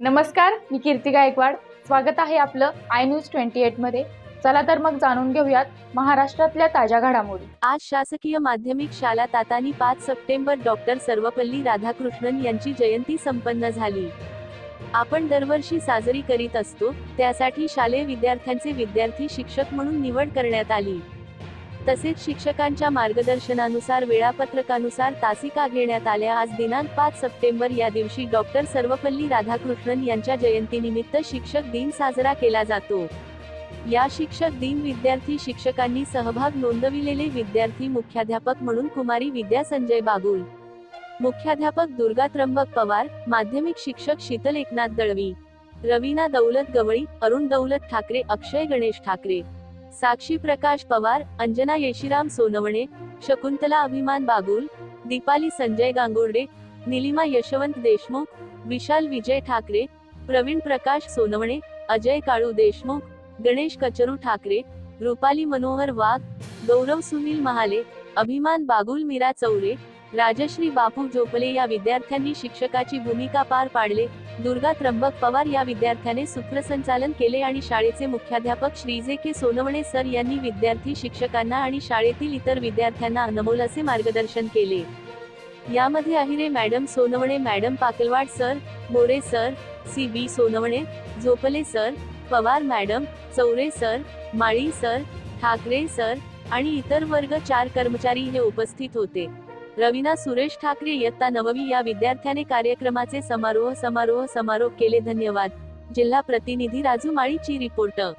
नमस्कार, मी कीर्ती गायकवाड. स्वागत आहे आपलं आय न्यूज 28 मध्ये. चला तर मग जाणून घेऊयात महाराष्ट्रातल्या ताज्या घडामोडी. आज शासकीय माध्यमिक शाळा तातानी 5 सप्टेंबर डॉक्टर सर्वपल्ली राधाकृष्णन यांची जयंती संपन्न झाली. आपण दरवर्षी साजरी करीत असतो, त्यासाठी शालेय विद्यार्थ्यांचे विद्यार्थी शिक्षक म्हणून निवड करण्यात आली. तसेच शिक्षकांच्या मार्गदर्शनानुसार वेळापत्रकानुसार तासिका घेण्यात आल्या. आज दिनांक 5 सप्टेंबर या दिवशी डॉक्टर सर्वपल्ली राधाकृष्णन यांच्या जयंतीनिमित्त शिक्षक दिन साजरा केला जातो. या शिक्षक दिन विद्यार्थी शिक्षकांनी सहभाग नोंदविलेले विद्यार्थी मुख्याध्यापक म्हणून कुमारी विद्या संजय बागुल, मुख्याध्यापक दुर्गा त्र्यंबक पवार, माध्यमिक शिक्षक शीतल एकनाथ दळवी, रवीना दौलत गवळी, अरुण दौलत ठाकरे, अक्षय गणेश ठाकरे, साक्षी प्रकाश पवार, अंजना येशीराम सोनवणे, शकुंतला अभिमान बागुल, दीपाली संजय गांगुर्डे, निलिमा यशवंत देशमुख, विशाल विजय ठाकरे, प्रवीण प्रकाश सोनवणे, अजय काळू देशमुख, गणेश कचरू ठाकरे, रुपाली मनोहर वाघ, गौरव सुनील महाले, अभिमान बागुल, मीरा चौरे, राजश्री बापू जोपले या विद्यार्थ्यांनी शिक्षकाची भूमिका पार पाडले. दुर्गा त्र्यंबक पवार या विद्यार्थ्याने सूत्रसंचालन केले आणि शाळेचे मुख्याध्यापक श्री जे के सोनवणे सर यांनी विद्यार्थी शिक्षकांना आणि शाळेतील इतर विद्यार्थ्यांना अनमोल असे मार्गदर्शन केले. यामध्ये Ahire madam, Sonawane madam, Pakalwad sir, More sir, C B Sonawane, Zople sir, Pawar madam, Chaure sir, Mali sir, Thackeray sir आणि इतर वर्ग 4 कर्मचारी हे उपस्थित होते. रवीना सुरेश ठाकरे इयत्ता 9वी या विद्यार्थ्याने कार्यक्रमाचे समारोप केले. धन्यवाद. जिल्हा प्रतिनिधी राजू माळी ची रिपोर्टर.